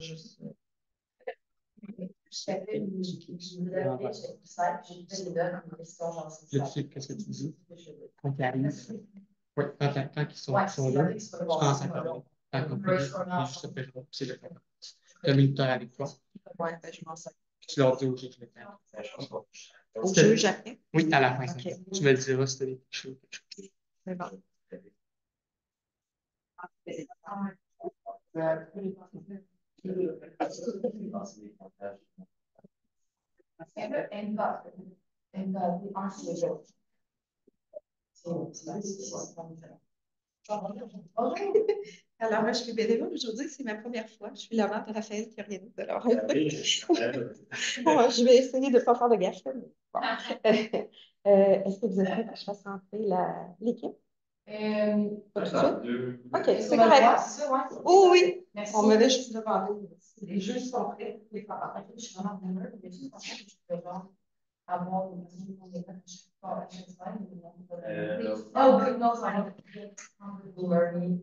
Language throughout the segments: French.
Juste, là, tu sais, qu'est-ce que tu dis? Quand ils arrivent, oui, quand ils sont là, tu commences à parler. Quand on peut juste se faire c'est le temps. Tu as mis le temps avec toi. Ouais, ben, je m'en sers. Tu leur dis, OK, je le fais. Au juge après? Oui, à la fin. OK. Tu me le diras si tu as quelque chose. C'est bon. Alors, moi, je suis bénévole aujourd'hui, c'est ma première fois. Je suis la mère de Raphaël qui organise. Alors, bon, je vais essayer de ne pas faire de gaffe. Mais bon. Est-ce que vous êtes prêts que je fasse entrer l'équipe? Pas tout de suite? OK, c'est correct. Oh oui, on m'avait juste demandé. Les jeux sont prêts. Les parents. Je suis vraiment nerveuse, mais juste en fait, je peux avoir une personne qui est à chaque semaine. Oh, oui, non, ça va. Learning,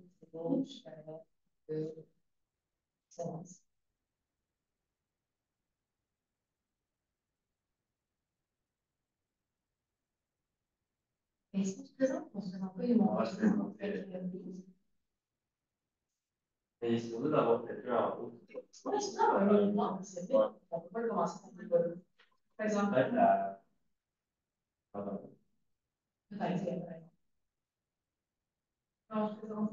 est-ce que tu présentes? On se présente pas, ils m'ont mais c'est mieux d'avoir quelqu'un en haut. Oui, c'est ça, non, c'est bien. On peut pas commencer par le par exemple. Peut-être la. Peut-être. Non, je présente.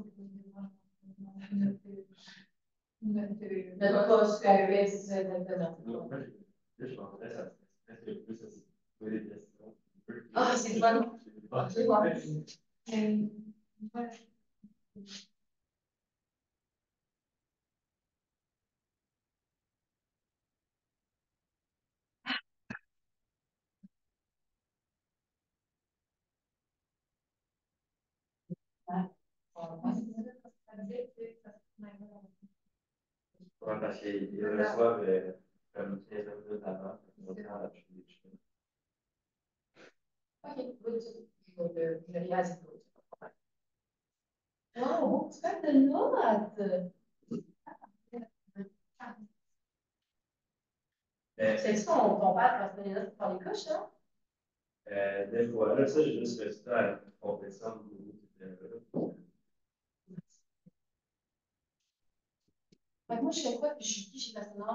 Notre poste, c'est ça, exactement. Je pensais ça serait plus des questions. Ah, c'est fun. C'est bon. Ouais, parce qu'ils reçoivent comme 15 minutes avant. OK, good. Je vais réaliser. Wow, tu fais de notes. C'est-tu ton père quand tu fais des notes pour les couches, non? Des fois, là, ça, j'ai juste fait ça à une compétition de moi, je fais quoi? Puis je suis qui chez Personnel?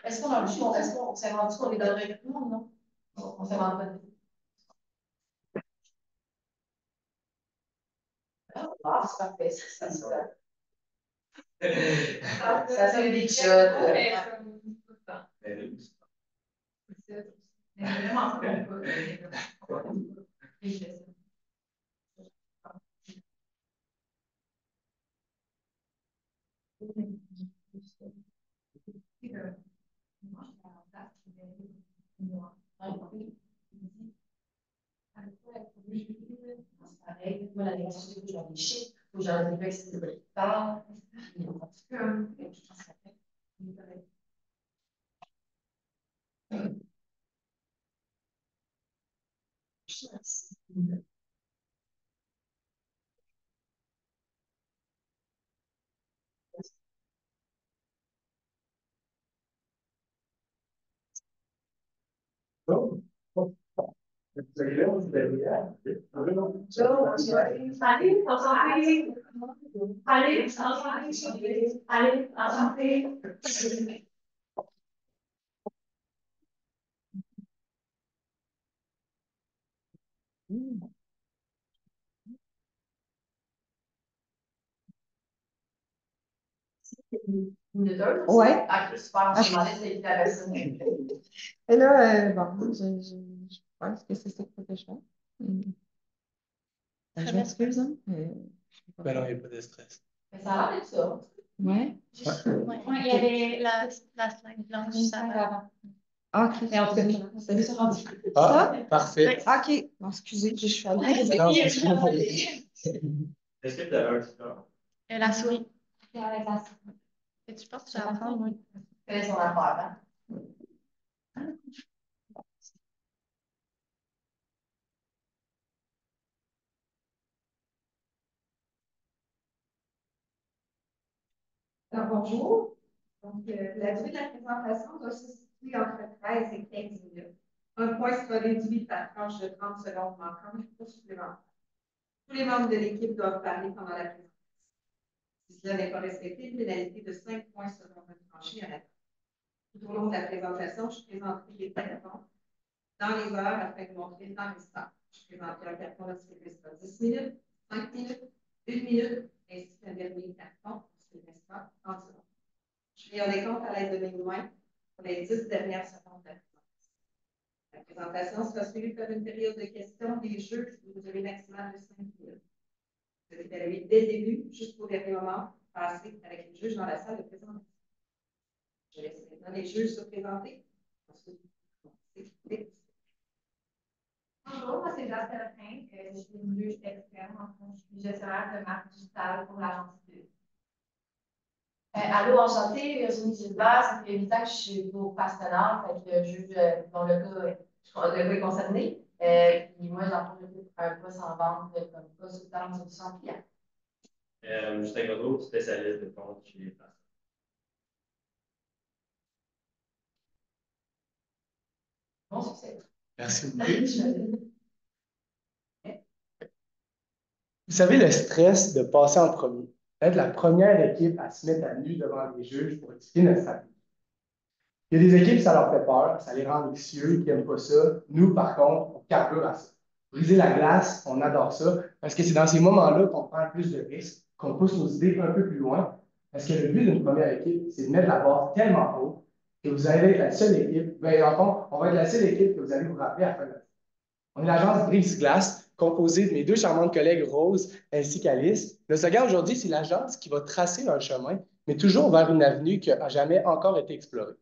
Est-ce qu'on s'est rendu qu'on est dans le recrutement, non? On s'est rendu pas. Ah, c'est parfait, ça. Ça fait des shots. Mais vraiment pas bon. Pareil, moi, la négation, c'est que j'en ai chiffres, faut que j'en ai fait, c'est le temps. Ouais. Ah, super, on se demandait si c'était la personne. Et là, bon, je pense que c'est ça qu'il faut que je fasse. Je m'excuse, hein. Ben non, il n'y a pas de stress. Mais ça a l'air d'être ça. Ouais. Ouais, il y avait la slide blanche, ça va. OK. Mais en tout cas, ça nous a rendu. Ah, parfait. OK. Bon, excusez, je suis allée. Non, c'est pas Est-ce que tu as un score? La souris. Avec la souris. Et tu penses que tu vas apprendre, oui. Fais son affaire, hein? Alors, bonjour. Donc, la durée de la présentation doit se situer entre 13 et 15 minutes. Un point sera réduit par tranche de 30 secondes manquantes pour supplémentaire. Tous les membres de l'équipe doivent parler pendant la présentation. Si cela n'est pas respecté, une pénalité de 5 points sera retranchée à la fin. Tout au long de la présentation, je présenterai les cartons dans les heures afin de montrer le temps restant. Je présenterai un carton lorsqu'il restera 10 minutes, 5 minutes, 1 minute, ainsi qu'un dernier carton lorsqu'il restera 30 secondes. Je fais un décompte à l'aide de mes mains pour les 10 dernières secondes de la présentation. La présentation sera suivie par une période de questions des jeux qui vous durée maximale de 5 minutes. Vous êtes évalué dès le début, jusqu'au dernier moment, passé avec le juge dans la salle de présentation. Je laisse maintenant les juges se présenter. Ensuite, bonjour, moi c'est Jacques Séraphin. Je suis une juge externe, je suis gestionnaire de marque digitale pour l'agence de. Allô, enchantée, Virginie Gilbert, ça fait 8 ans que je suis au pastoral, fait que juge dont le cas est concerné. Puis moi, j'occupe un poste en vente comme consultant en solution client. Justin Godot, spécialiste de compte chez les places. Bon succès. Merci beaucoup. Vous savez, le stress de passer en premier, être la première équipe à se mettre à nu devant les juges pour expliquer notre stratégie. Il y a des équipes, ça leur fait peur, ça les rend anxieux, qui n'aiment pas ça. Nous, par contre, on carbure à ça. Briser la glace, on adore ça, parce que c'est dans ces moments-là qu'on prend le plus de risques, qu'on pousse nos idées un peu plus loin. Parce que le but d'une première équipe, c'est de mettre la barre tellement haut que vous allez être la seule équipe. Bien, en fond, on va être la seule équipe que vous allez vous rappeler à la fin de la. On est l'agence Brise Glace, composée de mes deux charmantes collègues Rose ainsi qu'Alice. Le slogan aujourd'hui, c'est l'agence qui va tracer un chemin, mais toujours vers une avenue qui n'a jamais encore été explorée.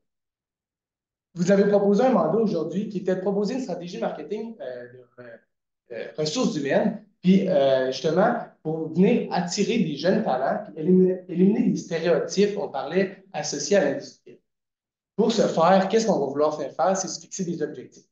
Vous avez proposé un mandat aujourd'hui qui était de proposer une stratégie marketing de ressources humaines, puis justement pour venir attirer des jeunes talents, puis éliminer les stéréotypes, on parlait, associés à l'industrie. Pour ce faire, qu'est-ce qu'on va vouloir faire? C'est se fixer des objectifs.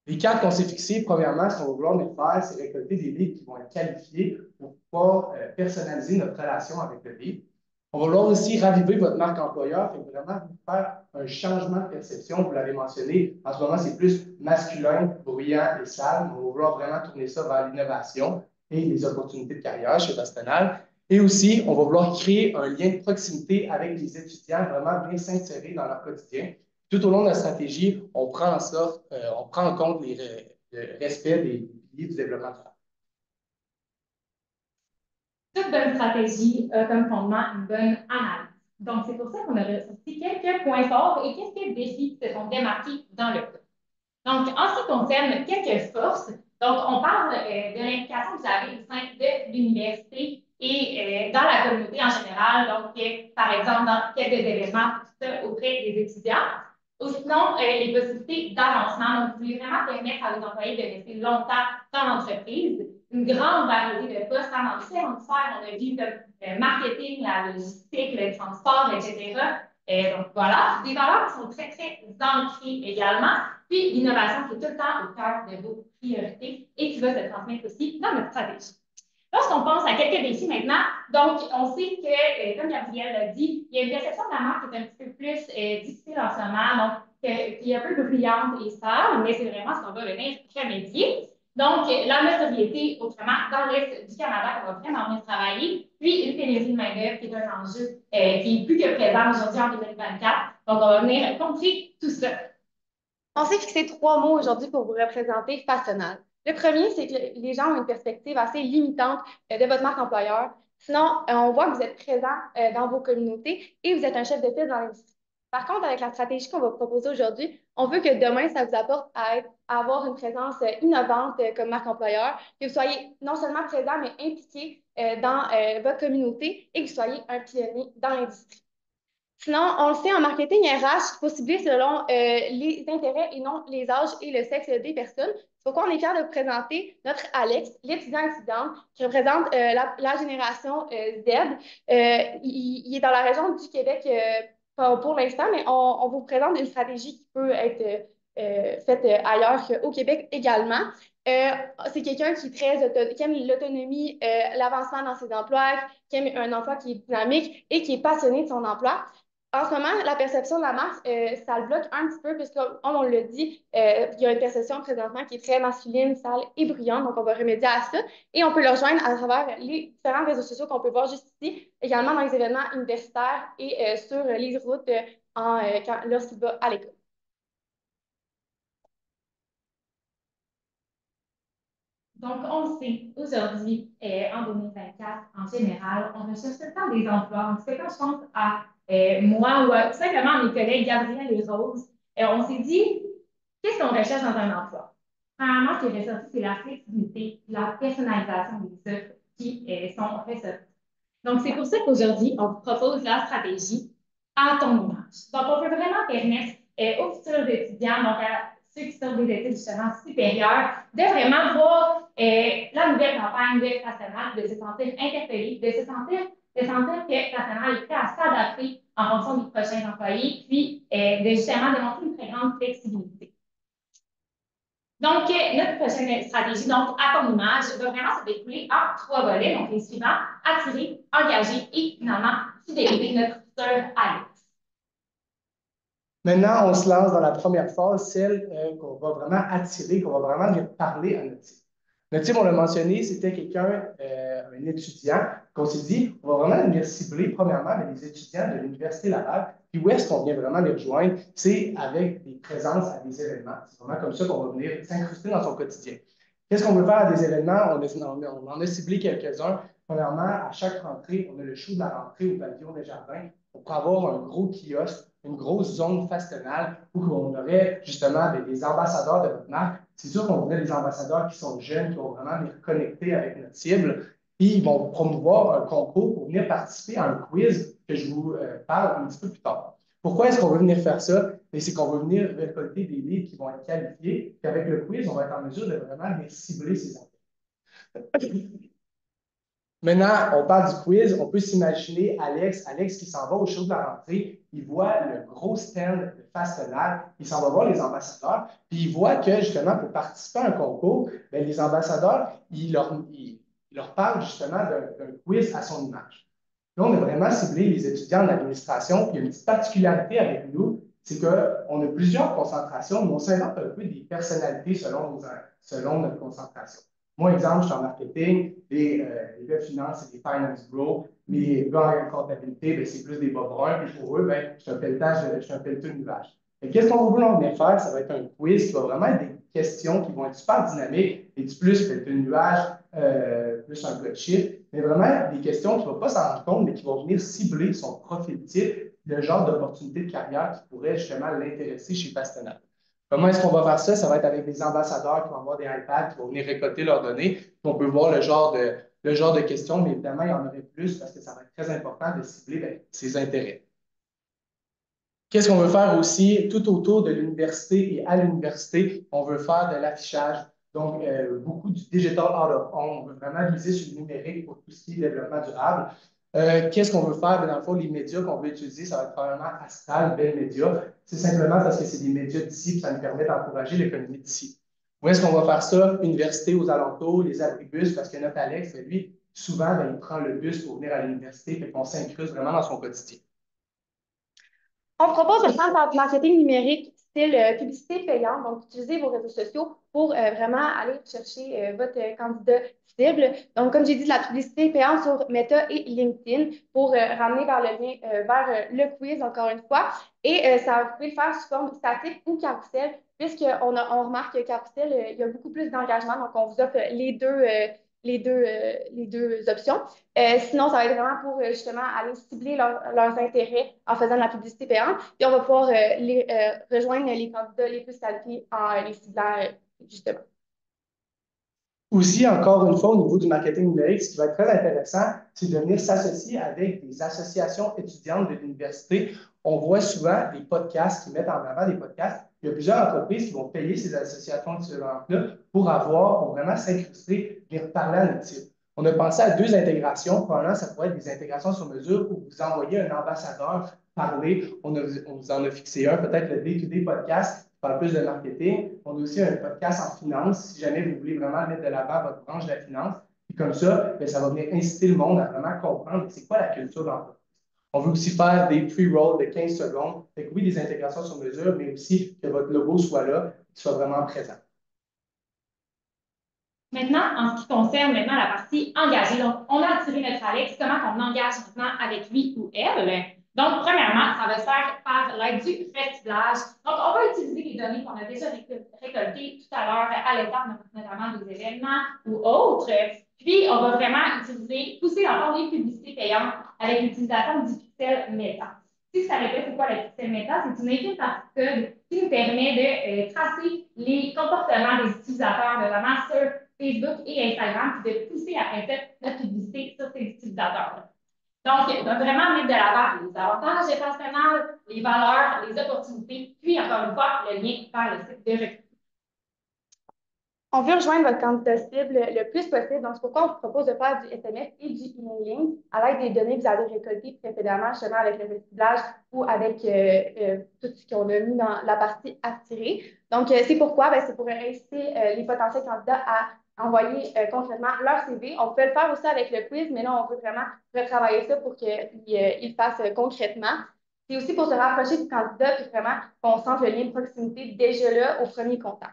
Les 4 qu'on s'est fixés, premièrement, ce qu'on va vouloir faire, c'est récolter des leads qui vont être qualifiés pour pouvoir personnaliser notre relation avec le lead. On va vouloir aussi raviver votre marque employeur, fait vraiment vous faire un changement de perception. Vous l'avez mentionné, en ce moment, c'est plus masculin, bruyant et sale. On va vouloir vraiment tourner ça vers l'innovation et les opportunités de carrière chez Bastonal. Et aussi, on va vouloir créer un lien de proximité avec les étudiants, vraiment bien s'insérer dans leur quotidien. Tout au long de la stratégie, on prend en compte le respect des piliers du développement durable. Toute bonne stratégie a comme fondement une bonne analyse. Donc, c'est pour ça qu'on a ressorti quelques points forts et quelques défis qui se sont démarqués dans le cas. Donc, en ce qui concerne quelques forces, donc on parle de l'implication que vous avez au sein de l'université et dans la communauté en général, donc par exemple dans quelques événements auprès des étudiants. Ou sinon, les possibilités d'avancement. Donc, vous voulez vraiment permettre à vos employés de rester longtemps dans l'entreprise. Une grande variété de postes dans différentes sphères. On a vu comme marketing, la logistique, le transport, etc. Donc, voilà, des valeurs qui sont très, très ancrées également. Puis, l'innovation qui est tout le temps au cœur de vos priorités et qui va se transmettre aussi dans notre stratégie. Lorsqu'on pense à quelques défis maintenant, donc on sait que, comme Gabrielle l'a dit, il y a une perception de la marque qui est un petit peu plus difficile en ce moment, donc qui est un peu bruyante et sale, mais c'est vraiment ce qu'on va venir remédier. Donc, la notoriété, autrement, dans l'Est du Canada, qu'on va vraiment venir travailler, puis une pénurie de main-d'œuvre qui est un enjeu qui est plus que présent aujourd'hui en 2024. Donc, on va venir contrer tout ça. On s'est fixé 3 mots aujourd'hui pour vous représenter Fastenal. Le premier, c'est que les gens ont une perspective assez limitante de votre marque employeur. Sinon, on voit que vous êtes présent dans vos communautés et vous êtes un chef de file dans l'industrie. Par contre, avec la stratégie qu'on va proposer aujourd'hui, on veut que demain, ça vous apporte à avoir une présence innovante comme marque employeur, que vous soyez non seulement présent, mais impliqué dans votre communauté et que vous soyez un pionnier dans l'industrie. Sinon, on le sait, en marketing RH, il faut cibler selon les intérêts et non les âges et le sexe des personnes. C'est pourquoi on est fiers de vous présenter notre Alex, l'étudiant-étudiante, qui représente la génération Z. Il est dans la région du Québec pour l'instant, mais on vous présente une stratégie qui peut être faite ailleurs qu'au Québec également. C'est quelqu'un qui aime l'autonomie, l'avancement dans ses emplois, qui aime un emploi qui est dynamique et qui est passionné de son emploi. En ce moment, la perception de la marque, ça le bloque un petit peu, puisque, comme on l'a dit, il y a une perception présentement qui est très masculine, sale et bruyante, donc on va remédier à ça. Et on peut le rejoindre à travers les différents réseaux sociaux qu'on peut voir juste ici, également dans les événements universitaires et sur les routes lorsqu'il va à l'école. Donc, on le sait, aujourd'hui, en 2024, en général, on recherche tout le temps des emplois. En tout cas, quand je pense à moi ou tout simplement à mes collègues Gabriel et Rose, on s'est dit, qu'est-ce qu'on recherche dans un emploi? Premièrement, ce qui est ressorti, c'est la flexibilité, la personnalisation des offres qui sont ressorties. Donc, c'est pour ça qu'aujourd'hui, on vous propose la stratégie à ton image. Donc, on veut vraiment permettre aux futurs étudiants, donc à ceux qui sortent des études justement supérieures, de vraiment voir la nouvelle campagne de Castanal, de se sentir interpellé, de sentir que Castanal est prêt à s'adapter en fonction des prochains employés, puis de justement démontrer une très grande flexibilité. Donc, notre prochaine stratégie, donc à ton image, va vraiment se découler en 3 volets. Donc, les suivants, attirer, engager et finalement, fidéliser notre futur allié. Maintenant, on se lance dans la première phase, celle qu'on va vraiment attirer, qu'on va vraiment venir parler à notre team. Notre team, on l'a mentionné, c'était quelqu'un, un étudiant, qu'on s'est dit, on va vraiment venir cibler, premièrement, les étudiants de l'Université Laval. Puis où est-ce qu'on vient vraiment les rejoindre? C'est avec des présences à des événements. C'est vraiment comme ça qu'on va venir s'incruster dans son quotidien. Qu'est-ce qu'on veut faire à des événements? On en a ciblé quelques-uns. Premièrement, à chaque rentrée, on a le show de la rentrée au pavillon des Jardins. On pourrait avoir un gros kiosque, une grosse zone fastenale où on aurait justement des ambassadeurs de notre marque. C'est sûr qu'on voudrait des ambassadeurs qui sont jeunes, qui vont vraiment venir connecter avec notre cible. Puis ils vont promouvoir un concours pour venir participer à un quiz que je vous parle un petit peu plus tard. Pourquoi est-ce qu'on veut venir faire ça? C'est qu'on veut venir récolter des livres qui vont être qualifiés. Puis avec le quiz, on va être en mesure de vraiment venir cibler ces intérêts. Maintenant, on parle du quiz. On peut s'imaginer Alex qui s'en va au show de la rentrée. Il voit le gros stand de Fastenal. Il s'en va voir les ambassadeurs. Puis il voit que, justement, pour participer à un concours, bien, les ambassadeurs, ils leur parlent justement d'un quiz à son image. Là, on a vraiment ciblé les étudiants de l'administration. Puis il y a une petite particularité avec nous, c'est qu'on a plusieurs concentrations, mais on s'invente un peu des personnalités selon notre concentration. Moi, exemple, je suis en marketing, les gars de finance, c'est des finance bros, les gars en comptabilité, ben, c'est plus des bas bruns, puis pour eux, ben, je suis un pelleteur de nuages. Qu'est-ce qu'on veut venir faire? Ça va être un quiz qui va vraiment être des questions qui vont être super dynamiques, et du plus pelleteur de nuages, plus un gars de chiffres, mais vraiment des questions qui ne vont pas s'en rendre compte, mais qui vont venir cibler son profil type, le genre d'opportunité de carrière qui pourrait justement l'intéresser chez Pastenal. Comment est-ce qu'on va faire ça? Ça va être avec des ambassadeurs qui vont avoir des iPads, qui vont venir récolter leurs données. Puis on peut voir le genre de questions, mais évidemment, il y en aurait plus parce que ça va être très important de cibler ses intérêts. Qu'est-ce qu'on veut faire aussi tout autour de l'université et à l'université? On veut faire de l'affichage. Donc, beaucoup du digital out of home. On veut vraiment miser sur le numérique pour tout ce qui est développement durable. Qu'est-ce qu'on veut faire? Dans le fond, les médias qu'on veut utiliser, ça va être probablement Astral, Bell Media. C'est simplement parce que c'est des médias d'ici et ça nous permet d'encourager l'économie d'ici. Où est-ce qu'on va faire ça? Université aux alentours, les abribus, parce que notre Alex, lui, souvent, il prend le bus pour venir à l'université, fait qu'on s'incruste vraiment dans son quotidien. On propose un plan de marketing numérique style publicité payante, donc utilisez vos réseaux sociaux pour vraiment aller chercher votre candidat cible. Donc, comme j'ai dit, de la publicité payante sur Meta et LinkedIn pour ramener vers le lien vers le quiz, encore une fois. Et ça, vous pouvez le faire sous forme statique ou carrousel, puisqu'on on remarque que carrousel, il y a beaucoup plus d'engagement, donc on vous offre les deux options. Sinon, ça va être vraiment pour justement aller cibler leurs intérêts en faisant de la publicité payante. Puis on va pouvoir rejoindre les candidats les plus qualifiés en les ciblant justement. Aussi, encore une fois, au niveau du marketing numérique, ce qui va être très intéressant, c'est de venir s'associer avec des associations étudiantes de l'université. On voit souvent des podcasts qui mettent en avant des podcasts. Il y a plusieurs entreprises qui vont payer ces associations étudiantes-là pour vraiment s'incruster, venir parler à notre type. On a pensé à 2 intégrations. Probablement, ça pourrait être des intégrations sur mesure où vous envoyez un ambassadeur parler. On vous en a fixé un, peut-être le Day-to-Day podcast qui parle plus de marketing. On a aussi un podcast en finance, si jamais vous voulez vraiment mettre de l'avant votre branche de la finance. Puis comme ça, bien, ça va venir inciter le monde à vraiment comprendre c'est quoi la culture d'entreprise. On veut aussi faire des pre-rolls de 15 secondes. Fait que oui, des intégrations sur mesure, mais aussi que votre logo soit là, qu'il soit vraiment présent. Maintenant, en ce qui concerne maintenant la partie engagée, donc on a attiré notre Alex, comment on engage maintenant avec lui ou elle? Donc, premièrement, ça va se faire par l'aide du reciblage. Donc, on va utiliser les données qu'on a déjà récoltées tout à l'heure à l'étape notamment des événements ou autres. Puis, on va vraiment pousser encore les publicités payantes avec l'utilisation du pixel Meta. Si ça répète, c'est quoi le pixel Meta? C'est une équipe partie code qui nous permet de tracer les comportements des utilisateurs, notamment sur Facebook et Instagram, puis de pousser après ça notre publicité sur ces utilisateurs-là. Donc, de vraiment mettre de l'avant les avantages des partenaires, les valeurs, les opportunités, puis encore une fois, le lien vers le site de recrutement. On veut rejoindre votre candidat cible le plus possible. Donc, c'est pourquoi on vous propose de faire du SMS et du emailing à l'aide des données que vous avez récoltées précédemment, justement avec le ciblage ou avec tout ce qu'on a mis dans la partie attirée. Donc, c'est pourquoi? C'est pour inciter les potentiels candidats à envoyer concrètement leur CV. On peut le faire aussi avec le quiz, mais là, on veut vraiment retravailler ça pour qu'ils le fassent concrètement. C'est aussi pour se rapprocher du candidat et vraiment qu'on sente le lien de proximité déjà là au premier contact.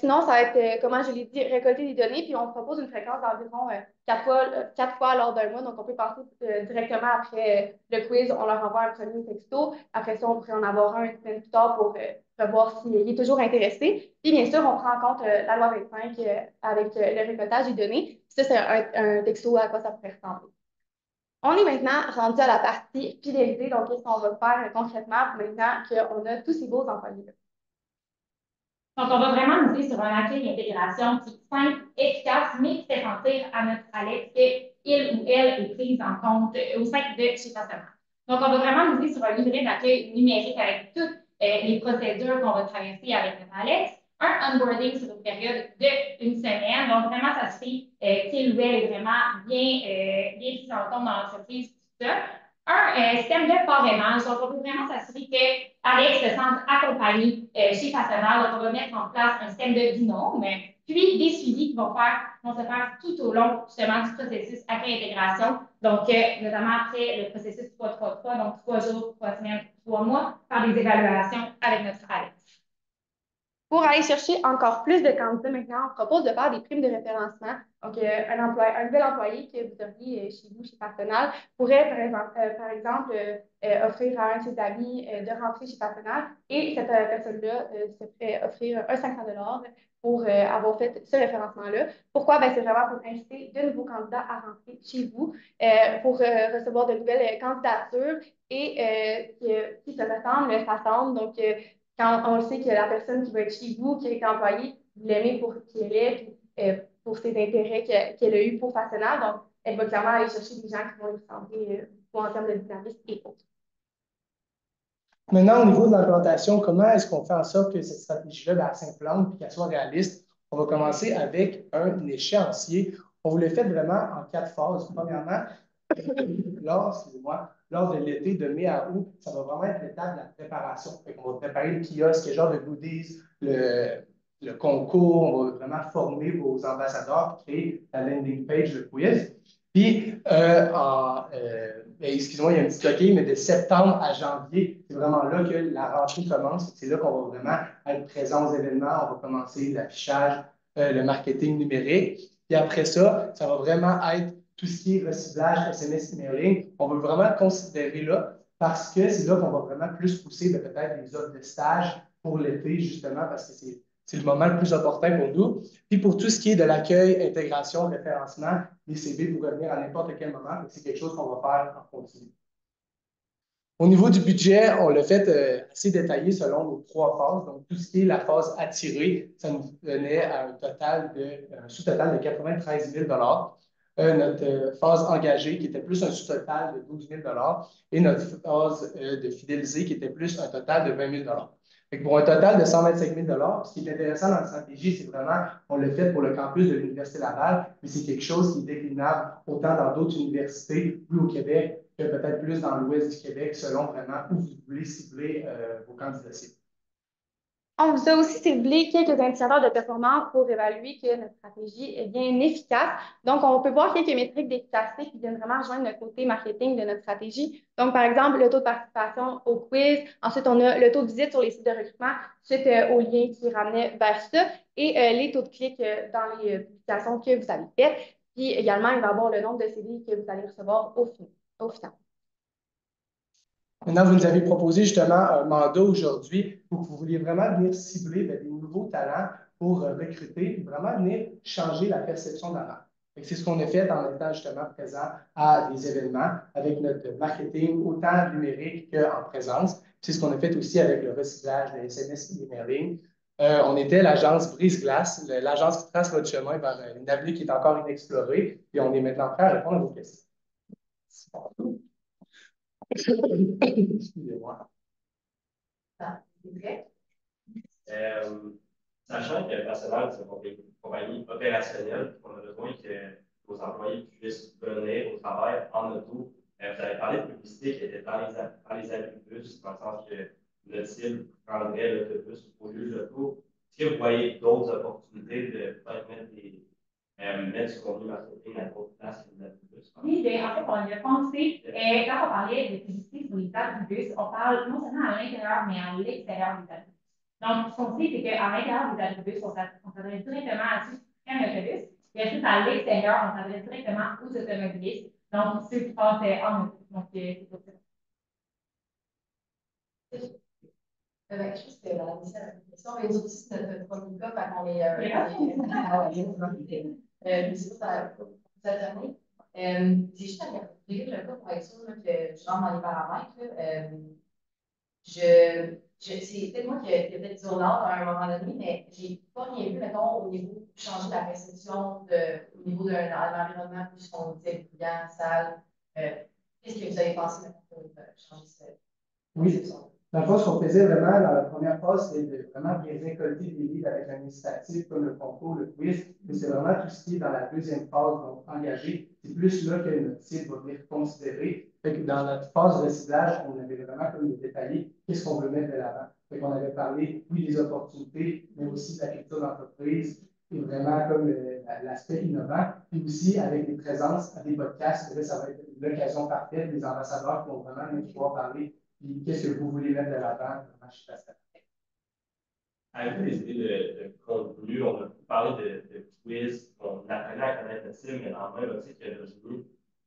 Sinon, ça va être, comment je l'ai dit, récolter des données, puis on propose une fréquence d'environ 4 fois lors d'un mois. Donc, on peut passer directement après le quiz, on leur envoie un premier texto. Après ça, on pourrait en avoir un une semaine plus tard pour voir s'il est toujours intéressé. Puis, bien sûr, on prend en compte la loi 25 avec le récoltage des données. Ça, c'est un texto à quoi ça pourrait ressembler. On est maintenant rendu à la partie fidélité. Donc, qu'est-ce qu'on va faire concrètement maintenant qu'on a tous ces beaux employés-là? Donc, on va vraiment miser sur un accueil d'intégration qui est simple, efficace, mais qui fait sentir à notre Alex qu'il ou elle est prise en compte au sein de chez Fastenal. Donc, on va vraiment miser sur un livret d'accueil numérique avec toutes les procédures qu'on va traverser avec notre Alex, un onboarding sur une période d'une semaine. Donc, vraiment s'assurer qu'il ou elle est vraiment bien pris en compte dans l'entreprise, tout ça. Un système de parrainage. Donc, on veut vraiment s'assurer que Alex se sente accompagné chez Fastenal. Donc, on va mettre en place un système de binôme, puis des suivis qui vont se faire tout au long justement du processus accueil-intégration. Donc, notamment après le processus 3-3-3, donc 3 jours, 3 semaines, 3 mois, par des évaluations avec notre Alex. Pour aller chercher encore plus de candidats maintenant, on propose de faire des primes de référencement. Donc, un nouvel employé que vous auriez chez vous, chez Fastenal, pourrait, par exemple, offrir à un de ses amis de rentrer chez Fastenal et cette personne-là se ferait offrir un 500 pour avoir fait ce référencement-là. Pourquoi? C'est vraiment pour inciter de nouveaux candidats à rentrer chez vous, pour recevoir de nouvelles candidatures et qui se ressemblent, s'assemblent. Donc, quand on le sait que la personne qui va être chez vous, qui est employée, vous l'aimez pour qui elle est, puis, pour ses intérêts qu'elle a eus pour Fastenal. Donc, elle va clairement aller chercher des gens qui vont lui ressembler en termes de dynamisme et autres. Maintenant, au niveau de l'implantation, comment est-ce qu'on fait en sorte que cette stratégie-là, elle s'implante et qu'elle soit réaliste? On va commencer avec un échéancier. On vous le fait vraiment en 4 phases. Premièrement, lors de l'été de mai à août, ça va vraiment être l'étape de la préparation. On va préparer le kiosque, quel genre de goodies, le concours, on va vraiment former vos ambassadeurs, créer la landing page, le quiz. Puis, excusez-moi, il y a un petit coquille, mais de septembre à janvier, c'est vraiment là que la rentrée commence. C'est là qu'on va vraiment être présent aux événements. On va commencer l'affichage, le marketing numérique. Puis après ça, ça va vraiment être tout ce qui est recyclage, SMS, emailing. On veut vraiment considérer là parce que c'est là qu'on va vraiment plus pousser peut-être des offres de stage pour l'été, justement, parce que c'est le moment le plus important pour nous. Puis pour tout ce qui est de l'accueil, intégration, référencement, les CV pourraient venir à n'importe quel moment. C'est quelque chose qu'on va faire en continu. Au niveau du budget, on l'a fait assez détaillé selon nos 3 phases. Donc, tout ce qui est la phase attirée, ça nous donnait un sous-total de 93 000 notre phase engagée, qui était plus un sous-total de 12 000 et notre phase de fidélisée, qui était plus un total de 20 000 pour un total de 125 000 ce qui est intéressant dans la stratégie, c'est vraiment, on l'a fait pour le campus de l'Université Laval, mais c'est quelque chose qui est déclinable autant dans d'autres universités, plus au Québec, que peut-être plus dans l'ouest du Québec, selon vraiment où vous voulez cibler vos candidatures. On vous a aussi ciblé quelques indicateurs de performance pour évaluer que notre stratégie est bien efficace. Donc, on peut voir quelques métriques d'efficacité qui viennent vraiment rejoindre le côté marketing de notre stratégie. Donc, par exemple, le taux de participation au quiz. Ensuite, on a le taux de visite sur les sites de recrutement suite au lien qui ramenait vers ça et les taux de clics dans les publications que vous avez faites. Puis également, il va y avoir le nombre de CDI que vous allez recevoir au final. Maintenant, vous nous avez proposé justement un mandat aujourd'hui où vous vouliez vraiment venir cibler des nouveaux talents pour recruter et vraiment venir changer la perception de la marque. C'est ce qu'on a fait en étant justement présent à des événements avec notre marketing autant numérique qu'en présence. C'est ce qu'on a fait aussi avec le recyclage de SMS emailing. On était l'agence Brise-Glace, l'agence qui trace votre chemin vers une avenue qui est encore inexplorée. Et on est maintenant prêt à répondre à vos questions. Excusez-moi. Sachant que le personnel, c'est une compagnie opérationnelle, on a besoin que nos employés puissent venir au travail en auto. Vous avez parlé de publicité qui était dans les abribus, dans le sens que le cible prendrait l'autobus au lieu de l'auto. Est-ce que vous voyez d'autres opportunités de peut-être mettre du contenu marketing à d'autres places que les abribus? Oui, bien, en fait, on y a pensé. Quand on parlait de publicité sur les abribus, on parle non seulement à l'intérieur, mais à l'extérieur des abribus. Donc, ce qu'on dit, c'est qu'à l'intérieur des abribus, on s'adresse directement à ceux qui prennent l'autobus. Et ensuite, à l'extérieur, on s'adresse directement aux automobilistes. Donc, ceux qui passent en auto. Donc, c'est pour ça. Je pense que c'était la question, mais nous aussi, c'est notre premier cas, fait qu'on est. Je sais pas si ça a terminé. C'est juste à regarder le cas pour être sûr là, que je rentre dans les paramètres. Là. C'est peut-être moi qui ai peut-être dit au nord à un moment donné, mais j'ai pas rien vu, mettons, au niveau de changer la perception au niveau d'un environnement plus qu'on disait brillant, sale. Qu'est-ce que vous avez pensé maintenant pour changer cette perception? Dans le fond, ce qu'on faisait vraiment dans la première phase, c'est de vraiment bien récolter des livres avec un incitatif comme le concours, le quiz, mais c'est vraiment tout ce qui est dans la deuxième phase, donc engagé. C'est plus là que notre cible va venir considérer. Fait que dans notre phase de recyclage, on avait vraiment comme détaillé qu'est-ce qu'on veut mettre de l'avant. Fait qu'on avait parlé, oui, des opportunités, mais aussi de la culture d'entreprise, et vraiment comme l'aspect innovant, puis aussi avec des présences à des podcasts. Là, ça va être l'occasion parfaite, les ambassadeurs qui vont vraiment pouvoir parler. Puis qu'est-ce que vous voulez mettre de l'avant? Avez-vous des idées de contenu? On a parlé de quiz, on apprenait à connaître notre cible, mais dans le même optique que le jeu,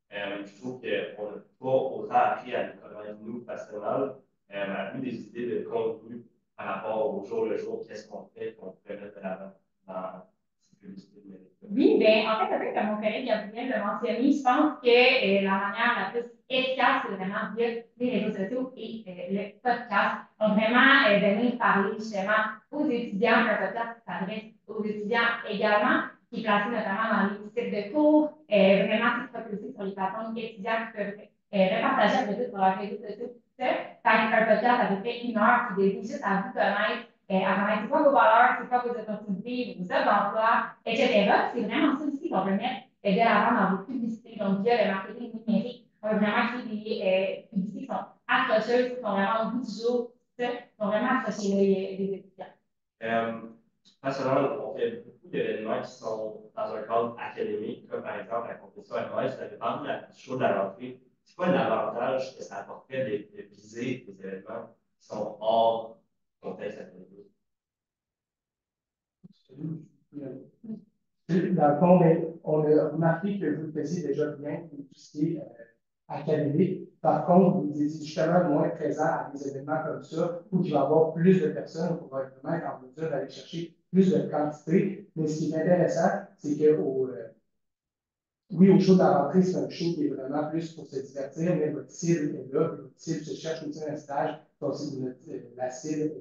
je trouve qu'on n'a pas autant appris à nous connaître nous personnellement. Avez-vous des idées de contenu par rapport au jour le jour? Qu'est-ce qu'on fait qu'on pourrait mettre de l'avant dans cette publicité numérique? Oui, bien, en fait, un peu comme mon collègue Gabriel l'a mentionné, je pense que la manière la plus efficace, c'est vraiment via les réseaux sociaux et le podcast. Donc, vraiment, venir parler justement aux étudiants, un podcast qui s'adresse aux étudiants également, qui est placé notamment dans les sites de cours, vraiment qui se propulsé sur les plateformes étudiants qui peuvent repartager un peu sur leurs réseaux sociaux. Fait un podcast à peu près 1 heure qui dédie juste à vous connaître à connaître c'est quoi vos valeurs, c'est quoi vos opportunités, vos offres d'emploi, etc. C'est vraiment ça aussi qu'on veut mettre de l'avant dans vos publicités. Donc, via le marketing numérique, on veut vraiment créer des publicités qui sont accrocheuses, qui sont vraiment au bout du jour, qui sont vraiment accrochées les étudiants. Personnellement, on fait beaucoup d'événements qui sont dans un cadre académique, comme par exemple la compétition MS. Vous avez parlé du show de la rentrée. C'est quoi l'avantage que ça apporterait de viser des événements qui sont hors contexte académique? Dans le fond, on a remarqué que vous faisiez déjà bien tout ce qui est académique. Par contre, vous étiez justement moins présent à des événements comme ça, où il va y avoir plus de personnes pour vraiment être en mesure d'aller chercher plus de quantité. Mais ce qui est intéressant, c'est que oui, au show de la rentrée, c'est un show qui est vraiment plus pour se divertir, mais votre cible est là, votre cible se cherche aussi un stage, donc la cible est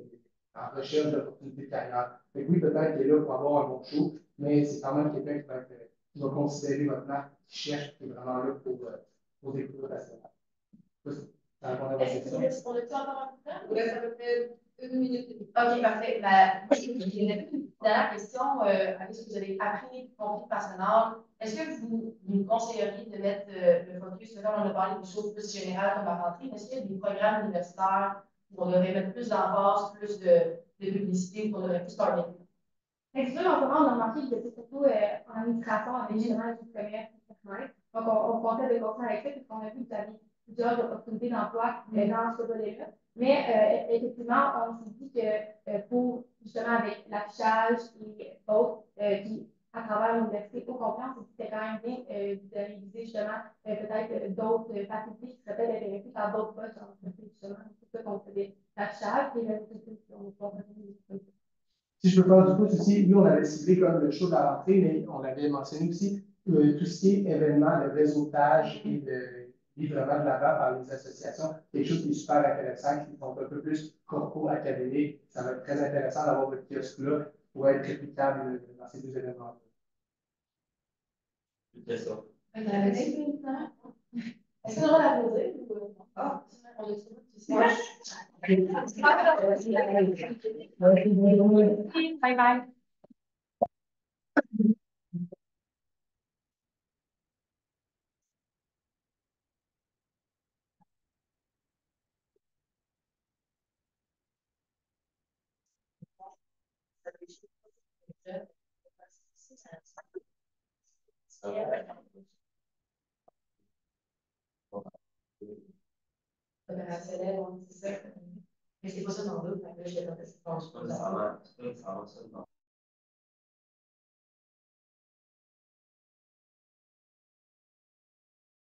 en recherche d'opportunités de carrière. Fait que oui, peut-être qu'il est là pour avoir un bon show, mais c'est quand même quelqu'un qui va considérer votre marque, qui cherche, qui est vraiment là pour découvrir la salle. Ça répond à votre question. On a-tu encore un peu de temps? Oui, ça peut être 1 minute. OK, parfait. J'ai une dernière question. Avec ce que vous avez appris, compris personnel, est-ce que vous nous conseilleriez de mettre le focus, là, on a parlé des choses plus générales comme la rentrée, mais est-ce qu'il y a des programmes universitaires où on devrait mettre plus d'emphase, plus de publicité pour le plus target. C'est sûr, en ce moment, on a remarqué que c'est surtout en administration, avec justement les commerce, Internet. Donc, on comptait de continuer avec ça, puisqu'on a vu que vous avez plusieurs opportunités d'emploi dans ce volet-là. Mais effectivement, on s'est dit que pour, justement, avec l'affichage et autres, qui, à travers l'université au complet, on s'est dit que c'était quand même bien d'aller viser, justement, peut-être d'autres facultés qui seraient peut-être intéressées par d'autres postes en entreprise, justement. C'est ça qu'on faisait l'affichage et le Si je peux faire du pouce aussi, nous, on avait ciblé comme le show de la rentrée, mais on avait mentionné aussi tout ce qui est événement de réseautage et de livrement de l'avant par les associations, quelque chose qui est super intéressant, qui sont un peu plus corpo académique. Ça va être très intéressant d'avoir votre kiosque-là pour être réplicable dans ces deux événements-là. C'est ça. Est-ce qu'on va la poser ou ah, on est Bye bye. Opérationnel, c'est ça. Mais c'est pas ça dans l'autre, je l'ai pas fait. C'est pas nécessairement ça.